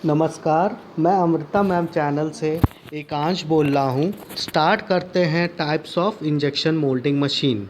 नमस्कार, मैं Amrita ma'am channel से एकांश बोल रहा हूँ। स्टार्ट करते हैं types of injection moulding machine.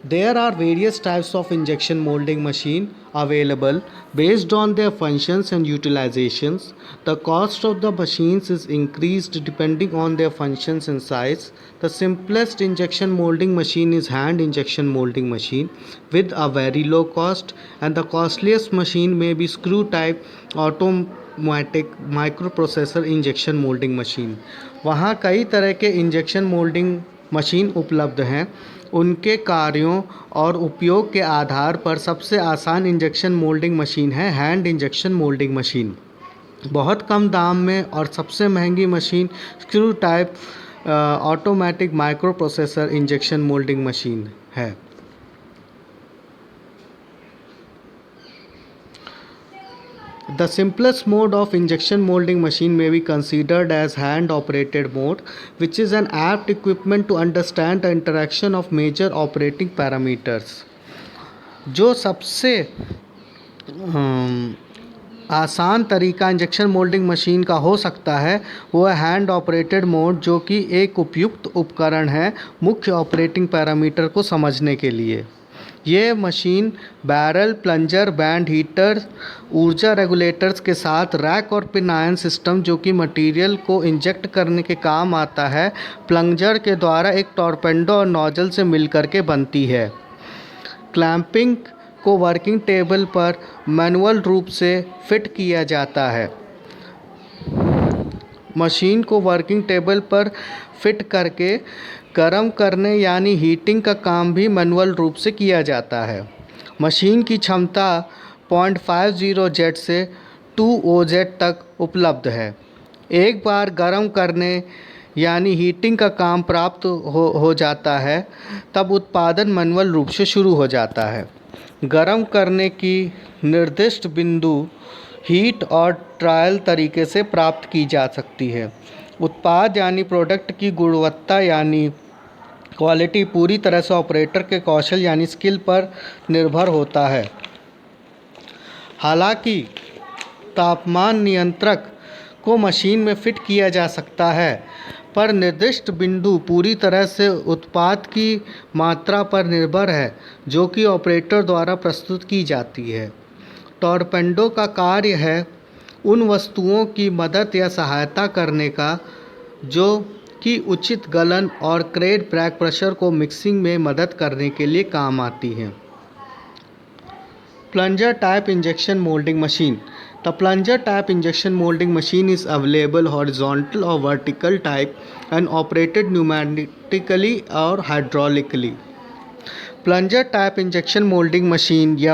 There are various types of injection molding machine available based on their functions and utilizations. The cost of the machines is increased depending on their functions and size. The simplest injection molding machine is hand injection molding machine with a very low cost, and the costliest machine may be screw type automatic microprocessor injection molding machine. वहाँ कई तरह के injection moulding machine उपलब्ध हैं। उनके कार्यों और उपयोग के आधार पर सबसे आसान इंजेक्शन मोल्डिंग मशीन है हैंड इंजेक्शन मोल्डिंग मशीन। बहुत कम दाम में और सबसे महंगी machine screw type automatic micro processor injection moulding machine है। The simplest mode of injection molding machine may be considered as hand operated mode, which is an apt equipment to understand the interaction of major operating parameters. जो सबसे आसान तरीका injection moulding machine का हो सकता है वो है हैंड ऑपरेटेड मोड, जो कि एक उपयुक्त उपकरण है मुख्य ऑपरेटिंग पैरामीटर को समझने के लिए। ये machine barrel, plunger, band heater, ऊर्जा रेगुलेटर्स के साथ रैक और पिन आयन सिस्टम, जो कि मटेरियल को इंजेक्ट करने के काम आता है, प्लंजर के द्वारा एक टॉरपेडो और नोजल से मिलकर के बनती है। क्लैंपिंग को वर्किंग टेबल पर मैनुअल रूप से फिट किया जाता है। मशीन को वर्किंग टेबल पर फिट करके गर्म करने यानी हीटिंग का काम भी मैनुअल रूप से किया जाता है। मशीन की क्षमता 0.50 जेट से 2 ओजेट तक उपलब्ध है। एक बार गर्म करने यानी हीटिंग का काम प्राप्त हो जाता है, तब उत्पादन मैनुअल रूप से शुरू हो जाता है। गर्म करने की निर्दिष्ट बिंदु हीट और ट्रायल तरीके से प्राप्त की जा सकती है। उत्पाद यानी प्रोडक्ट की गुणवत्ता यानी क्वालिटी पूरी तरह से ऑपरेटर के कौशल यानी स्किल पर निर्भर होता है। हालांकि तापमान नियंत्रक को मशीन में फिट किया जा सकता है, पर निर्दिष्ट बिंदु पूरी तरह से उत्पाद की मात्रा पर निर्भर है, जो कि ऑपरेटर द्वारा प्रस्तुत की जाती है। टॉरपेडो का कार्य है उन वस्तुओं की मदद या सहायता करने का जो कि उचित गलन और क्रेड ब्रेक प्रेशर को मिक्सिंग में मदद करने के लिए काम आती हैं। Plunger type injection moulding machine. The plunger type injection molding machine is available horizontal or vertical type and operated pneumatically or hydraulically. Plunger type injection moulding machine या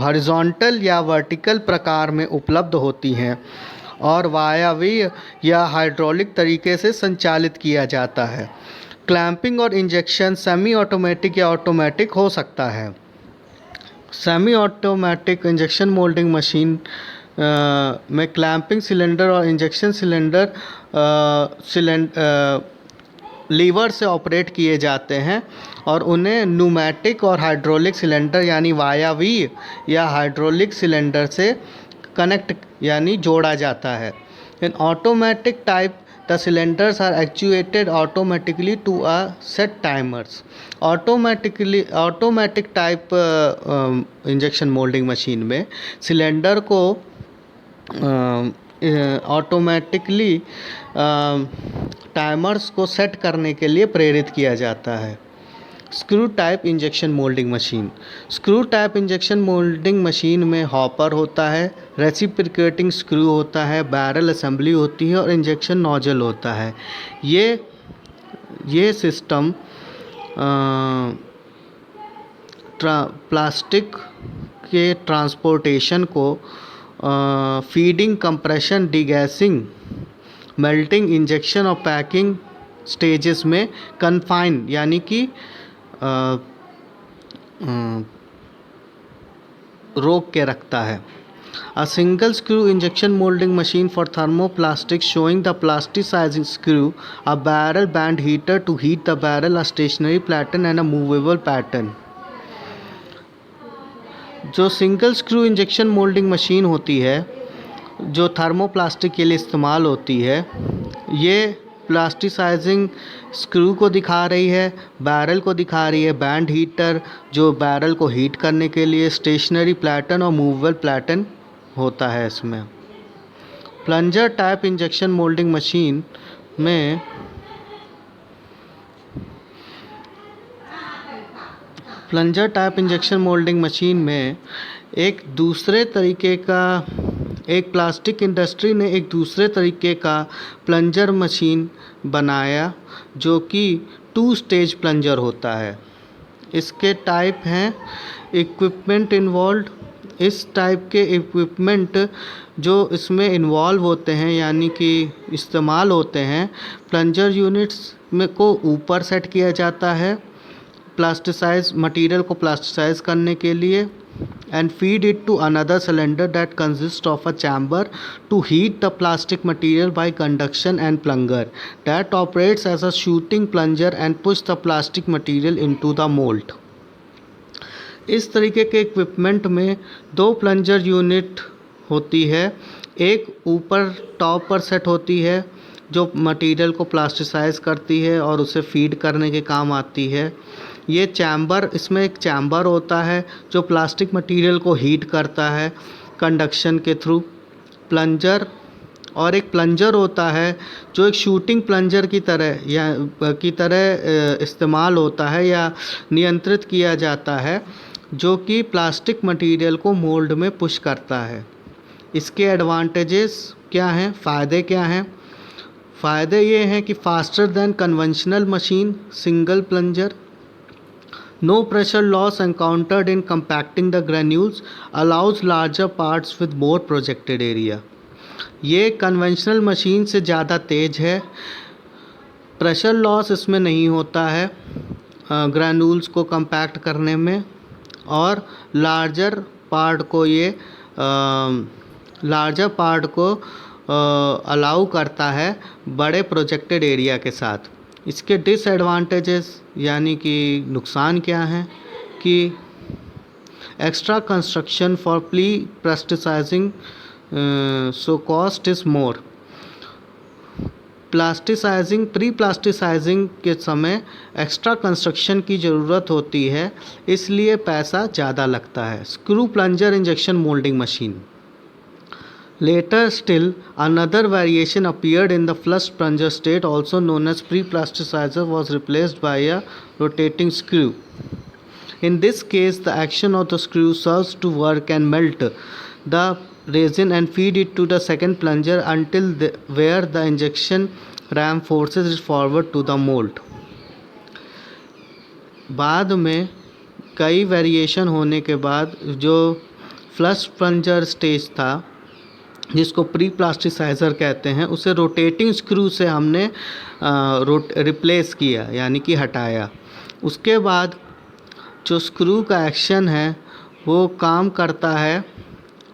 हॉरिजॉन्टल या वर्टिकल प्रकार में उपलब्ध होती हैं और वायवीय या हाइड्रोलिक तरीके से संचालित किया जाता है। क्लैंपिंग और इंजेक्शन सेमी ऑटोमेटिक या ऑटोमेटिक हो सकता है। Semi automatic injection moulding machine में क्लैंपिंग सिलेंडर और इंजेक्शन सिलेंडर लीवर से ऑपरेट किए जाते हैं और उन्हें न्यूमैटिक और हाइड्रोलिक सिलेंडर यानी वायवीय या हाइड्रोलिक सिलेंडर से कनेक्ट यानी जोड़ा जाता है। In automatic type the cylinders are actuated automatically to a set timers. Automatic type injection moulding machine में सिलेंडर को ऑटोमेटिकली टाइमर्स को सेट करने के लिए प्रेरित किया जाता है। Screw type injection moulding machine. Screw type injection moulding machine में हॉपर होता है, रेसिप्रोकेटिंग स्क्रू होता है, बैरल असेंबली होती है और इंजेक्शन नोजल होता है। ये सिस्टम प्लास्टिक के ट्रांसपोर्टेशन को feeding, compression, degassing, melting, injection और पैकिंग स्टेजेस में कन्फाइन यानी कि रोक के रखता है। A single screw injection molding machine for thermoplastics showing the plasticizing screw, a barrel band heater to heat the barrel, a stationary pattern and a movable pattern. जो single screw injection moulding machine होती है जो thermoplastic के लिए इस्तेमाल होती है, ये प्लास्टिसाइजिंग स्क्रू को दिखा रही है, बैरल को दिखा रही है, बैंड हीटर जो बैरल को हीट करने के लिए, स्टेशनरी प्लैटन और मूवेबल प्लैटन होता है इसमें। Plunger type injection moulding machine में plunger type injection moulding machine में एक प्लास्टिक इंडस्ट्री ने एक दूसरे तरीके का प्लंजर मशीन बनाया जो कि 2 स्टेज प्लंजर होता है। इसके टाइप हैं इक्विपमेंट इन्वॉल्व। इस टाइप के इक्विपमेंट जो इसमें इन्वॉल्व होते हैं यानी कि इस्तेमाल होते हैं, प्लंजर यूनिट्स में को ऊपर सेट किया जाता है प्लास्टिसाइज मटेरियल को प्लास्टिसाइज करने के लिए, and feed it to another cylinder that consists of a chamber to heat the plastic material by conduction and plunger that operates as a shooting plunger and push the plastic material into the mold। इस तरीके के equipment में 2 plunger unit होती है, एक ऊपर top पर set होती है जो मटेरियल को प्लास्टिसाइज करती है और उसे फीड करने के काम आती है। ये चैम्बर, इसमें एक चैम्बर होता है जो प्लास्टिक मटेरियल को हीट करता है कंडक्शन के थ्रू प्लंजर, और एक प्लंजर होता है जो एक शूटिंग प्लंजर की तरह इस्तेमाल होता है या नियंत्रित किया जाता है जो कि प्लास्टिक मटेरियल को मोल्ड में पुश करता है। इसके एडवांटेजेस क्या हैं, फ़ायदे क्या हैं? फ़ायदे ये हैं कि faster than conventional machine single plunger, no pressure loss encountered in compacting the granules, allows larger parts with more projected area। ये कन्वेंशनल मशीन से ज़्यादा तेज़ है, प्रेशर लॉस इसमें नहीं होता है ग्रैन्यूल्स को कंपैक्ट करने में, और लार्जर पार्ट को अलाउ करता है बड़े प्रोजेक्टेड एरिया के साथ। इसके डिसएडवांटेजेस यानी कि नुकसान क्या हैं कि extra construction for pre plasticising so cost is more. Pre plasticising के समय एक्स्ट्रा कंस्ट्रक्शन की ज़रूरत होती है, इसलिए पैसा ज़्यादा लगता है। Screw plunger injection moulding machine. Later still, another variation appeared in the flush plunger state, also known as pre-plasticizer, was replaced by a rotating screw. In this case, the action of the screw serves to work and melt the resin and feed it to the second plunger until where the injection ram forces it forward to the mold। बाद में कई variation होने के बाद जो flush plunger stage था जिसको pre plasticiser कहते हैं, उसे रोटेटिंग स्क्रू से हमने रिप्लेस किया यानी कि हटाया। उसके बाद जो स्क्रू का एक्शन है वो काम करता है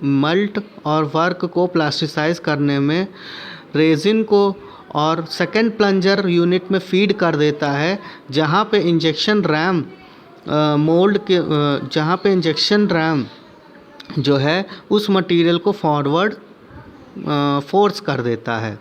मल्ट और वर्क को प्लास्टिसाइज करने में, रेजिन को और सेकेंड प्लंजर यूनिट में फीड कर देता है जहाँ पे इंजेक्शन रैम जो है उस मटेरियल को फॉरवर्ड फोर्स कर देता है।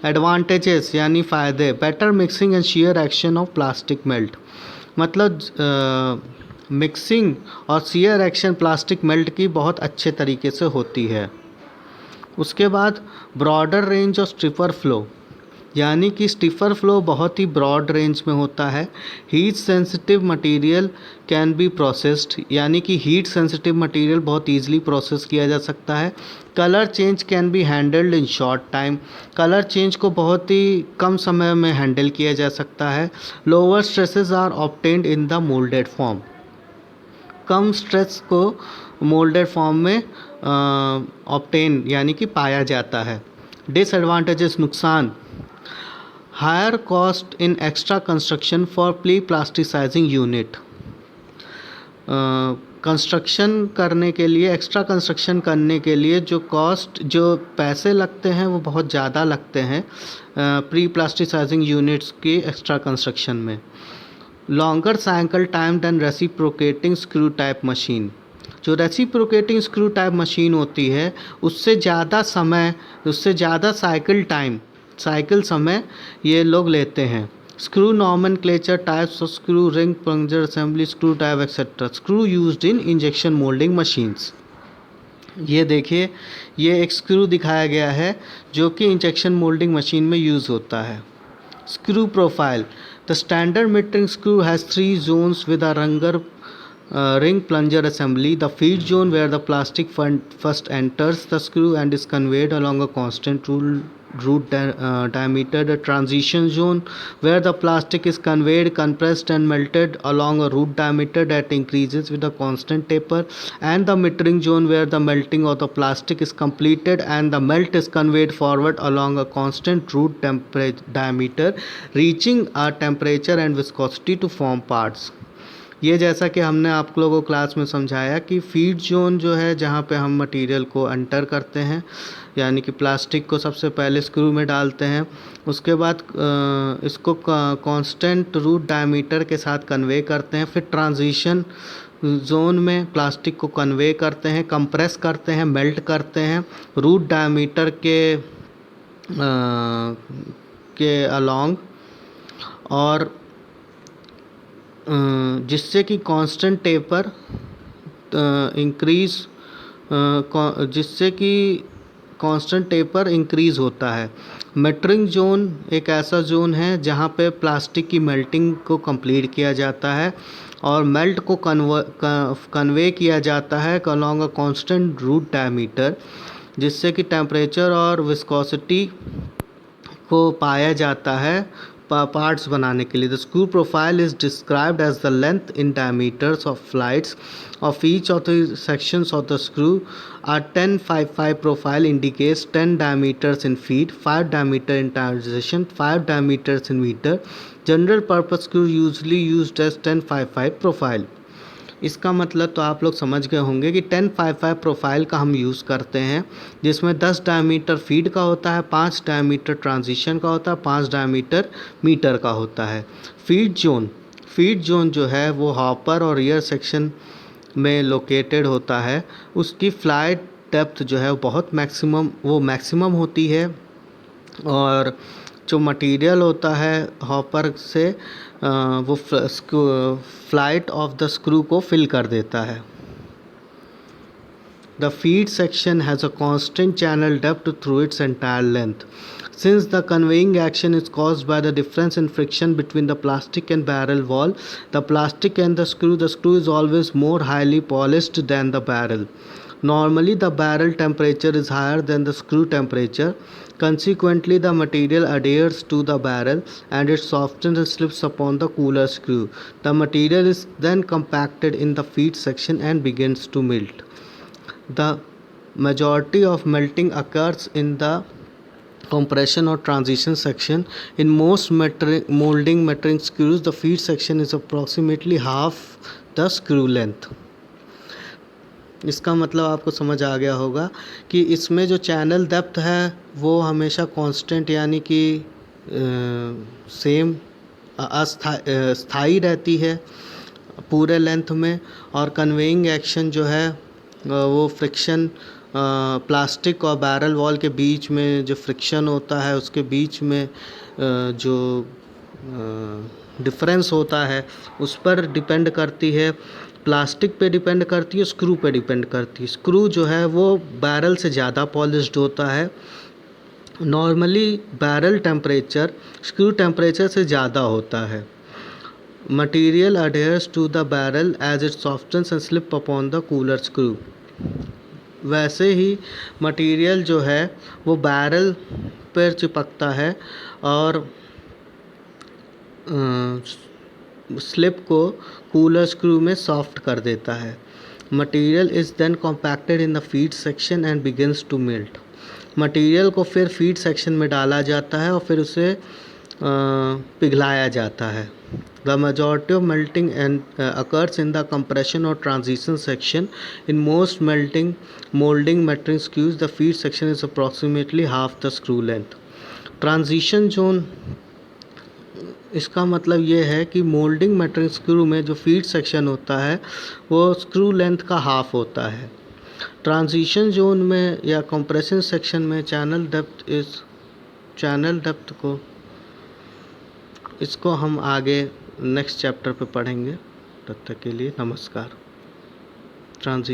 एडवांटेजेस यानी फ़ायदे, better mixing and shear action of plastic melt, मतलब मिक्सिंग और शीयर एक्शन प्लास्टिक मेल्ट की बहुत अच्छे तरीके से होती है। उसके बाद ब्रॉडर रेंज और स्टिफर फ्लो, यानी कि स्टिफर फ्लो बहुत ही ब्रॉड रेंज में होता है। Heat sensitive material can be processed, यानी कि हीट सेंसिटिव मटेरियल बहुत ईजिली प्रोसेस किया जा सकता है। Colour change can be handled in short time, colour change को बहुत ही कम समय में हैंडल किया जा सकता है। Lower stresses are obtained in the moulded form, कम स्ट्रेस को मोल्डेड फॉर्म में ऑब्टेन यानी कि पाया जाता है। डिसएडवांटेजेस, नुकसान, higher cost in extra construction for pre plasticising unit, extra construction करने के लिए जो पैसे लगते हैं वो बहुत ज़्यादा लगते हैं प्री प्लास्टिसाइजिंग यूनिट्स की एक्स्ट्रा कंस्ट्रक्शन में। Longer cycle time than reciprocating screw type machine, जो रेसिप्रोकेटिंग स्क्रू टाइप मशीन होती है उससे ज़्यादा साइकिल समय ये लोग लेते हैं। Screw nomenclature types of screw, ring, plunger assembly, screw type etcetera. Screw used in injection moulding machines. ये देखिए, ये एक स्क्रू दिखाया गया है जो कि इंजेक्शन मोल्डिंग मशीन में यूज़ होता है। Screw profile. The standard metering screw has 3 zones with a ring plunger assembly. The feed zone where the plastic first enters the screw and is conveyed along a constant root diameter. The transition zone where the plastic is conveyed, compressed and melted along a root diameter that increases with a constant taper. And the metering zone where the melting of the plastic is completed and the melt is conveyed forward along a constant root diameter, reaching a temperature and viscosity to form parts. ये जैसा कि हमने आप लोगों को class में समझाया कि फीड जोन जो है जहाँ पे हम मटेरियल को एंटर करते हैं, यानी कि प्लास्टिक को सबसे पहले स्क्रू में डालते हैं, उसके बाद इसको कांस्टेंट रूट डायमीटर के साथ कन्वे करते हैं, फिर ट्रांजिशन जोन में प्लास्टिक को कन्वे करते हैं, कंप्रेस करते हैं, मेल्ट करते हैं रूट डायमीटर के अलोंग, और जिससे कि कांस्टेंट टेपर इंक्रीज़ होता है। मेटरिंग जोन एक ऐसा जोन है जहाँ पे प्लास्टिक की मेल्टिंग को कंप्लीट किया जाता है और मेल्ट को कन्वे किया जाता है along a constant root diameter, जिससे कि टेम्परेचर और विस्कोसिटी को पाया जाता है पार्ट्स बनाने के लिए। The screw profile is described as the length in diameters of flights of each of the sections of the screw. A 10-5-5 profile indicates 10 diameters in feet, 5 diameter in transition, 5 diameters in meter. General purpose screw usually used as 10-5-5 profile. इसका मतलब तो आप लोग समझ गए होंगे कि 10-5-5 profile का हम यूज़ करते हैं, जिसमें 10 डायमीटर फीड का होता है, 5 डायमीटर ट्रांजिशन का होता है, 5 डायमीटर मीटर का होता है। फीड जोन जो है वो हॉपर और रियर सेक्शन में लोकेटेड होता है। उसकी फ्लाइट डेप्थ जो है बहुत मैक्सिमम होती है, और जो मटेरियल होता है हॉपर से वो फ्लाइट ऑफ द स्क्रू को फिल कर देता है। The feed section has a constant channel depth through its entire length. Since the conveying action is caused by the difference in friction between the plastic and barrel wall, the plastic and the screw is always more highly polished than the barrel. Normally, the barrel temperature is higher than the screw temperature. Consequently, the material adheres to the barrel and it softens and slips upon the cooler screw. The material is then compacted in the feed section and begins to melt. The majority of melting occurs in the compression or transition section. In most molding metering screws, the feed section is approximately half the screw length. इसका मतलब आपको समझ आ गया होगा कि इसमें जो channel depth है वो हमेशा कांस्टेंट यानी कि सेम स्थायी रहती है पूरे लेंथ में, और कन्वेइंग एक्शन जो है वो फ्रिक्शन प्लास्टिक और बैरल वॉल के बीच में जो फ्रिक्शन होता है उसके बीच में जो डिफरेंस होता है उस पर डिपेंड करती है। प्लास्टिक पे डिपेंड करती है, स्क्रू पे डिपेंड करती है। स्क्रू जो है वो बैरल से ज़्यादा पॉलिश्ड होता है। Normally barrel temperature screw temperature से ज़्यादा होता है। Material adheres to the barrel as it softens and slip upon the cooler screw. वैसे ही मटेरियल जो है वो बैरल पर चिपकता है और स्लिप को कूलर स्क्रू में सॉफ्ट कर देता है। Material is then compacted in the feed section and begins to melt. Material को फिर फीड सेक्शन में डाला जाता है और फिर उसे पिघलाया जाता है। The majority of melting occurs in the compression or transition section. In most molding metering screws, the feed section is approximately half the screw length. Transition zone इसका मतलब ये है कि मोल्डिंग मेटल स्क्रू में जो फीड सेक्शन होता है वो स्क्रू लेंथ का हाफ होता है। ट्रांजिशन जोन में या कंप्रेशन सेक्शन में चैनल डेप्थ को इसको हम आगे नेक्स्ट चैप्टर पे पढ़ेंगे। तब तक के लिए नमस्कार। ट्रांजिशन